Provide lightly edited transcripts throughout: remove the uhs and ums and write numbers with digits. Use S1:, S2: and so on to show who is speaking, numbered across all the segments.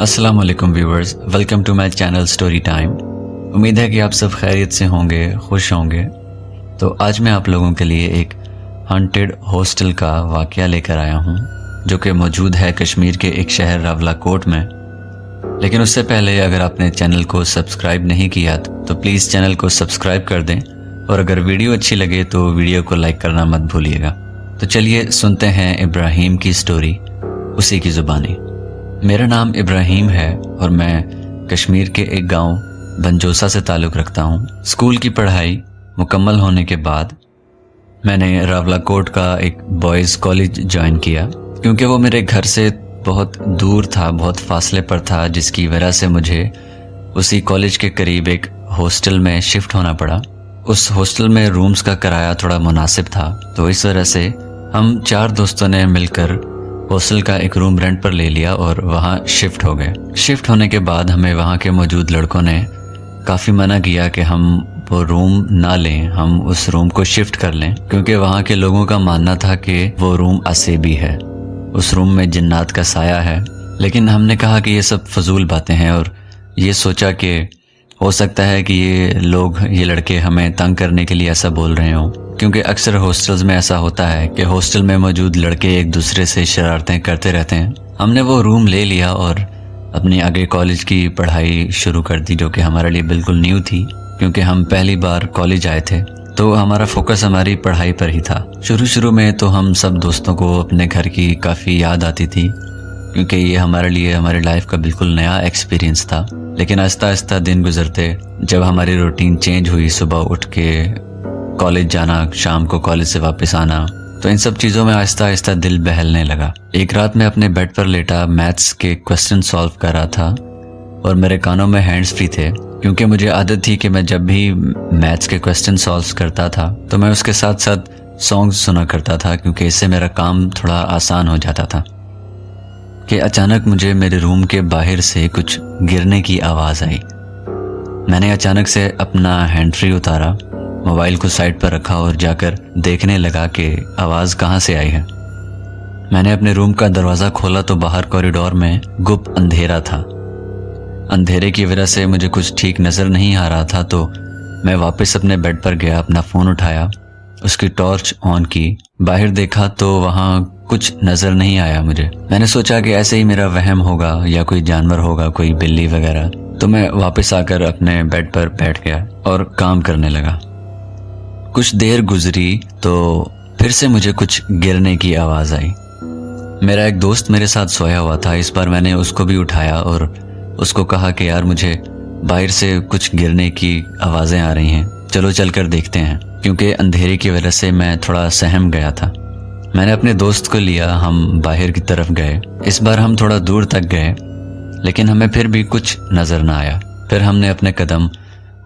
S1: अस्सलाम वालेकुम viewers, welcome to my channel story time. उम्मीद है कि आप सब खैरियत से होंगे, खुश होंगे। तो आज मैं आप लोगों के लिए एक हॉन्टेड हॉस्टल का वाकया लेकर आया हूँ, जो कि मौजूद है कश्मीर के एक शहर रावलाकोट में। लेकिन उससे पहले अगर आपने चैनल को सब्सक्राइब नहीं किया तो प्लीज़ चैनल को सब्सक्राइब कर दें, और अगर वीडियो अच्छी लगे तो वीडियो को लाइक करना मत भूलिएगा। तो चलिए सुनते हैं इब्राहिम की स्टोरी उसी की ज़ुबानी। मेरा नाम इब्राहिम है और मैं कश्मीर के एक गांव बंजोसा से ताल्लुक़ रखता हूं। स्कूल की पढ़ाई मुकम्मल होने के बाद मैंने रावलाकोट का एक बॉयज़ कॉलेज ज्वाइन किया, क्योंकि वो मेरे घर से बहुत दूर था, बहुत फासले पर था, जिसकी वजह से मुझे उसी कॉलेज के करीब एक हॉस्टल में शिफ्ट होना पड़ा। उस हॉस्टल में रूम्स का किराया थोड़ा मुनासिब था, तो इस वजह से हम 4 दोस्तों ने मिलकर हॉस्टल का एक रूम रेंट पर ले लिया और वहाँ शिफ्ट हो गए। शिफ्ट होने के बाद हमें वहाँ के मौजूद लड़कों ने काफ़ी मना किया कि हम वो रूम ना लें, हम उस रूम को शिफ्ट कर लें, क्योंकि वहाँ के लोगों का मानना था कि वो रूम असेबी है, उस रूम में जिन्नात का साया है। लेकिन हमने कहा कि ये सब फजूल बातें हैं, और ये सोचा कि हो सकता है कि ये लड़के हमें तंग करने के लिए ऐसा बोल रहे हों, क्योंकि अक्सर हॉस्टल्स में ऐसा होता है कि हॉस्टल में मौजूद लड़के एक दूसरे से शरारतें करते रहते हैं। हमने वो रूम ले लिया और अपनी आगे कॉलेज की पढ़ाई शुरू कर दी, जो कि हमारे लिए बिल्कुल न्यू थी, क्योंकि हम पहली बार कॉलेज आए थे। तो हमारा फोकस हमारी पढ़ाई पर ही था। शुरू में तो हम सब दोस्तों को अपने घर की काफ़ी याद आती थी, क्योंकि ये हमारे लिए हमारी लाइफ का बिल्कुल नया एक्सपीरियंस था। लेकिन आहिस्ता आहिस्ता दिन गुजरते, जब हमारी रूटीन चेंज हुई, सुबह उठ के कॉलेज जाना, शाम को कॉलेज से वापस आना, तो इन सब चीज़ों में आहिस्ता आहिस्ता दिल बहलने लगा। एक रात मैं अपने बेड पर लेटा मैथ्स के क्वेश्चन सॉल्व कर रहा था और मेरे कानों में हैंड्स फ्री थे, क्योंकि मुझे आदत थी कि मैं जब भी मैथ्स के क्वेश्चन सॉल्व करता था तो मैं उसके साथ साथ सॉन्ग्स सुना करता था, क्योंकि इससे मेरा काम थोड़ा आसान हो जाता था। कि अचानक मुझे मेरे रूम के बाहर से कुछ गिरने की आवाज़ आई। मैंने अचानक से अपना हैंड फ्री उतारा, मोबाइल को साइड पर रखा और जाकर देखने लगा कि आवाज़ कहाँ से आई है। मैंने अपने रूम का दरवाज़ा खोला तो बाहर कॉरिडोर में गुप्त अंधेरा था। अंधेरे की वजह से मुझे कुछ ठीक नज़र नहीं आ रहा था, तो मैं वापस अपने बेड पर गया, अपना फ़ोन उठाया, उसकी टॉर्च ऑन की, बाहर देखा तो वहाँ कुछ नज़र नहीं आया मुझे। मैंने सोचा कि ऐसे ही मेरा वहम होगा या कोई जानवर होगा, कोई बिल्ली वगैरह। तो मैं वापस आकर अपने बेड पर बैठ गया और काम करने लगा। कुछ देर गुजरी तो फिर से मुझे कुछ गिरने की आवाज़ आई। मेरा एक दोस्त मेरे साथ सोया हुआ था। इस बार मैंने उसको भी उठाया और उसको कहा कि यार, मुझे बाहर से कुछ गिरने की आवाज़ें आ रही हैं, चलो चल कर देखते हैं, क्योंकि अंधेरे की वजह से मैं थोड़ा सहम गया था। मैंने अपने दोस्त को लिया, हम बाहर की तरफ गए। इस बार हम थोड़ा दूर तक गए, लेकिन हमें फिर भी कुछ नज़र ना आया। फिर हमने अपने कदम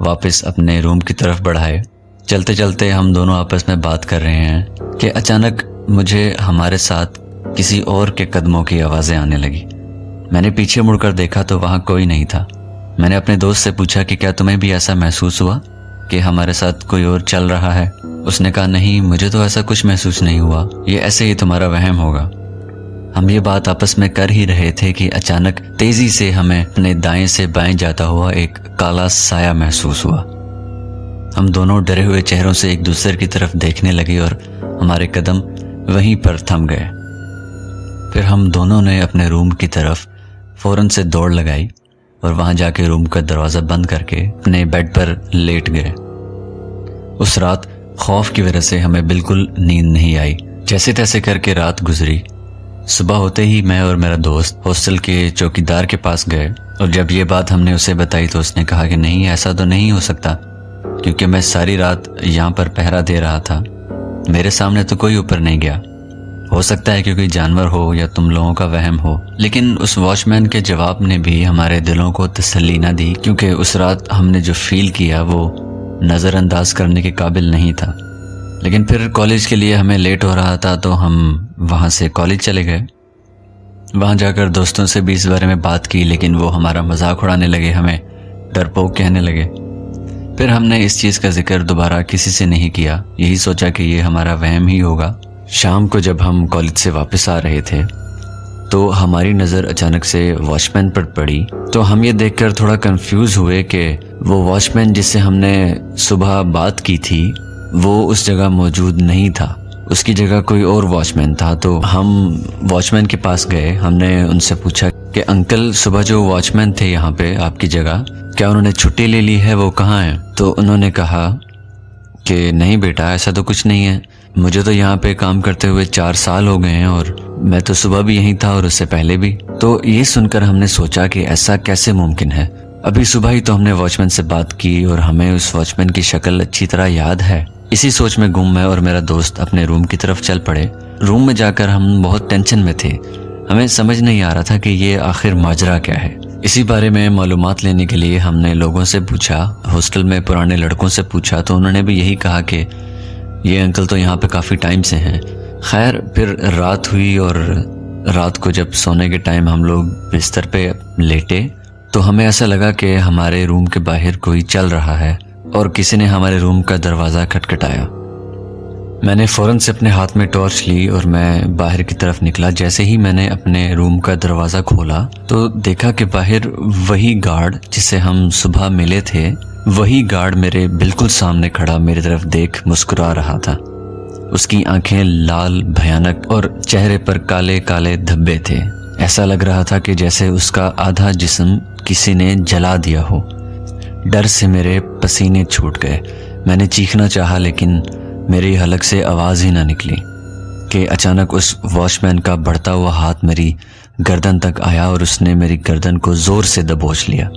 S1: वापस अपने रूम की तरफ बढ़ाए। चलते चलते हम दोनों आपस में बात कर रहे हैं कि अचानक मुझे हमारे साथ किसी और के कदमों की आवाज़ें आने लगी। मैंने पीछे मुड़कर देखा तो वहाँ कोई नहीं था। मैंने अपने दोस्त से पूछा कि क्या तुम्हें भी ऐसा महसूस हुआ कि हमारे साथ कोई और चल रहा है? उसने कहा नहीं, मुझे तो ऐसा कुछ महसूस नहीं हुआ, ये ऐसे ही तुम्हारा वहम होगा। हम ये बात आपस में कर ही रहे थे कि अचानक तेजी से हमें अपने दाएं से बाएं जाता हुआ एक काला साया महसूस हुआ। हम दोनों डरे हुए चेहरों से एक दूसरे की तरफ देखने लगे और हमारे कदम वहीं पर थम गए। फिर हम दोनों ने अपने रूम की तरफ फौरन से दौड़ लगाई और वहां जाके रूम का दरवाज़ा बंद करके अपने बेड पर लेट गए। उस रात खौफ की वजह से हमें बिल्कुल नींद नहीं आई। जैसे तैसे करके रात गुजरी। सुबह होते ही मैं और मेरा दोस्त हॉस्टल के चौकीदार के पास गए, और जब ये बात हमने उसे बताई तो उसने कहा कि नहीं, ऐसा तो नहीं हो सकता, क्योंकि मैं सारी रात यहाँ पर पहरा दे रहा था, मेरे सामने तो कोई ऊपर नहीं गया। हो सकता है कि कोई जानवर हो या तुम लोगों का वहम हो। लेकिन उस वॉचमैन के जवाब ने भी हमारे दिलों को तसल्ली न दी, क्योंकि उस रात हमने जो फील किया वो नज़रअंदाज करने के काबिल नहीं था। लेकिन फिर कॉलेज के लिए हमें लेट हो रहा था, तो हम वहाँ से कॉलेज चले गए। वहाँ जाकर दोस्तों से भी इस बारे में बात की, लेकिन वो हमारा मजाक उड़ाने लगे, हमें डरपोक कहने लगे। फिर हमने इस चीज़ का जिक्र दोबारा किसी से नहीं किया, यही सोचा कि ये हमारा वहम ही होगा। शाम को जब हम कॉलेज से वापस आ रहे थे تو ہماری نظر اچانک سے واچ مین پر پڑی، تو ہم یہ دیکھ کر تھوڑا کنفیوز ہوئے کہ وہ واچ مین جس سے ہم نے صبح بات کی تھی وہ اس جگہ موجود نہیں تھا، اس کی جگہ کوئی اور واچ مین تھا۔ تو ہم واچ مین کے پاس گئے، ہم نے ان سے پوچھا کہ انکل صبح جو واچ مین تھے یہاں پہ آپ کی جگہ، کیا انہوں نے چھٹی لے لی ہے، وہ کہاں ہیں؟ تو انہوں نے کہا کہ نہیں بیٹا، ایسا تو کچھ نہیں ہے، مجھے تو یہاں پہ کام کرتے ہوئے 4 سال ہو گئے ہیں اور میں تو صبح بھی یہیں تھا اور اس سے پہلے بھی۔ تو یہ سن کر ہم نے سوچا کہ ایسا کیسے ممکن ہے، ابھی صبح ہی تو ہم نے واچ مین سے بات کی اور ہمیں اس واچ مین کی شکل اچھی طرح یاد ہے۔ اسی سوچ میں گم میں اور میرا دوست اپنے روم کی طرف چل پڑے۔ روم میں جا کر ہم بہت ٹینشن میں تھے، ہمیں سمجھ نہیں آ رہا تھا کہ یہ آخر ماجرا کیا ہے۔ اسی بارے میں معلومات لینے کے لیے ہم نے لوگوں سے پوچھا، ہاسٹل میں پرانے لڑکوں سے پوچھا، تو انہوں نے بھی یہی کہا کہ یہ انکل تو یہاں پہ کافی ٹائم سے ہیں۔ خیر پھر رات ہوئی اور رات کو جب سونے کے ٹائم ہم لوگ بستر پہ لیٹے تو ہمیں ایسا لگا کہ ہمارے روم کے باہر کوئی چل رہا ہے اور کسی نے ہمارے روم کا دروازہ کھٹکھٹایا۔ میں نے فوراً سے اپنے ہاتھ میں ٹارچ لی اور میں باہر کی طرف نکلا۔ جیسے ہی میں نے اپنے روم کا دروازہ کھولا تو دیکھا کہ باہر وہی گارڈ جسے ہم صبح ملے تھے، وہی گارڈ میرے بالکل سامنے کھڑا میری طرف دیکھ مسکرا رہا تھا۔ اس کی آنکھیں لال بھیانک اور چہرے پر کالے کالے دھبے تھے، ایسا لگ رہا تھا کہ جیسے اس کا آدھا جسم کسی نے جلا دیا ہو۔ ڈر سے میرے پسینے چھوٹ گئے، میں نے چیخنا چاہا لیکن میری حلق سے آواز ہی نہ نکلی کہ اچانک اس واچ مین کا بڑھتا ہوا ہاتھ میری گردن تک آیا اور اس نے میری گردن کو زور سے دبوچ لیا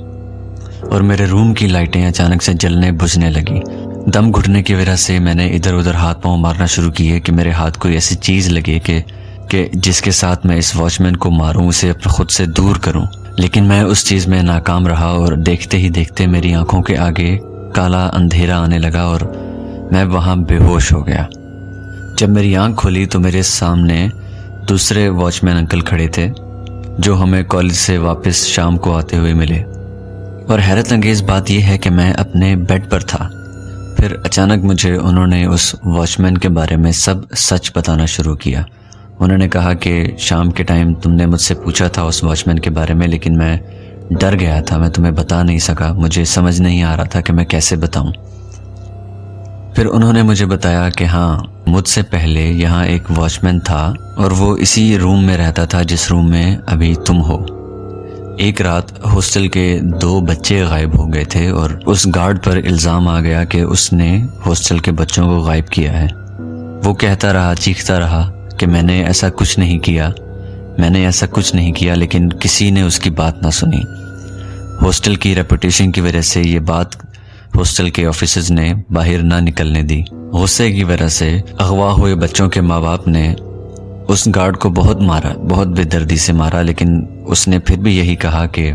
S1: اور میرے روم کی لائٹیں اچانک سے جلنے بجھنے لگی۔ دم گھٹنے کی وجہ سے میں نے ادھر ادھر ہاتھ پاؤں مارنا شروع کیے کہ میرے ہاتھ کوئی ایسی چیز لگے کہ جس کے ساتھ میں اس واچ مین کو ماروں، اسے خود سے دور کروں، لیکن میں اس چیز میں ناکام رہا اور دیکھتے ہی دیکھتے میری آنکھوں کے آگے کالا اندھیرا آنے لگا اور میں وہاں بے ہوش ہو گیا۔ جب میری آنکھ کھلی تو میرے سامنے دوسرے واچ مین انکل کھڑے تھے جو ہمیں کالج سے واپس شام کو آتے ہوئے ملے، اور حیرت انگیز بات یہ ہے کہ میں اپنے بیڈ پر تھا۔ پھر اچانک مجھے انہوں نے اس واچ مین کے بارے میں سب سچ بتانا شروع کیا۔ انہوں نے کہا کہ شام کے ٹائم تم نے مجھ سے پوچھا تھا اس واچ مین کے بارے میں، لیکن میں ڈر گیا تھا، میں تمہیں بتا نہیں سکا، مجھے سمجھ نہیں آ رہا تھا کہ میں کیسے بتاؤں۔ پھر انہوں نے مجھے بتایا کہ ہاں، مجھ سے پہلے یہاں ایک واچ مین تھا اور وہ اسی روم میں رہتا تھا جس روم میں ابھی تم ہو۔ ایک رات ہاسٹل کے 2 بچے غائب ہو گئے تھے اور اس گارڈ پر الزام آ گیا کہ اس نے ہاسٹل کے بچوں کو غائب کیا ہے۔ وہ کہتا رہا، چیختا رہا کہ میں نے ایسا کچھ نہیں کیا، میں نے ایسا کچھ نہیں کیا، لیکن کسی نے اس کی بات نہ سنی۔ ہاسٹل کی ریپوٹیشن کی وجہ سے یہ بات ہاسٹل کے آفیسرز نے باہر نہ نکلنے دی۔ غصے کی وجہ سے اغوا ہوئے بچوں کے ماں باپ نے اس گارڈ کو بہت مارا، بہت بے دردی سے مارا، لیکن اس نے پھر بھی یہی کہا کہ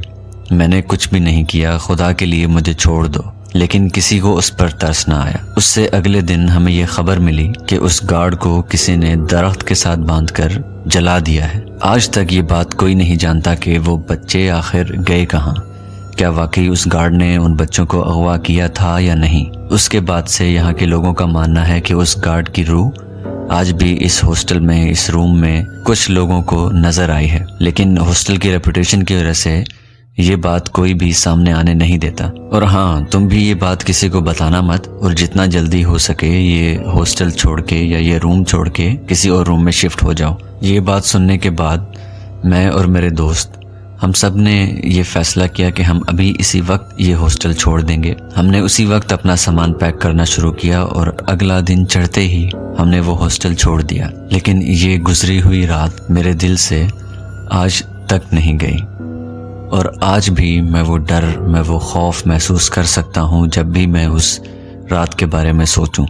S1: میں نے کچھ بھی نہیں کیا، خدا کے لیے مجھے چھوڑ دو، لیکن کسی کو اس پر ترس نہ آیا۔ اس سے اگلے دن ہمیں یہ خبر ملی کہ اس گارڈ کو کسی نے درخت کے ساتھ باندھ کر جلا دیا ہے۔ آج تک یہ بات کوئی نہیں جانتا کہ وہ بچے آخر گئے کہاں، کیا واقعی اس گارڈ نے ان بچوں کو اغوا کیا تھا یا نہیں۔ اس کے بعد سے یہاں کے لوگوں کا ماننا ہے کہ اس گارڈ کی روح آج بھی اس ہاسٹل میں، اس روم میں کچھ لوگوں کو نظر آئی ہے، لیکن ہاسٹل کی ریپوٹیشن کی وجہ سے یہ بات کوئی بھی سامنے آنے نہیں دیتا۔ اور ہاں، تم بھی یہ بات کسی کو بتانا مت، اور جتنا جلدی ہو سکے یہ ہاسٹل چھوڑ کے یا یہ روم چھوڑ کے کسی اور روم میں شفٹ ہو جاؤ۔ یہ بات سننے کے بعد میں اور میرے دوست ہم سب نے یہ فیصلہ کیا کہ ہم ابھی اسی وقت یہ ہاسٹل چھوڑ دیں گے۔ ہم نے اسی وقت اپنا سامان پیک کرنا شروع کیا اور اگلا دن چڑھتے ہی ہم نے وہ ہاسٹل چھوڑ دیا، لیکن یہ گزری ہوئی رات میرے دل سے آج تک نہیں گئی، اور آج بھی میں وہ ڈر، میں وہ خوف محسوس کر سکتا ہوں جب بھی میں اس رات کے بارے میں سوچوں۔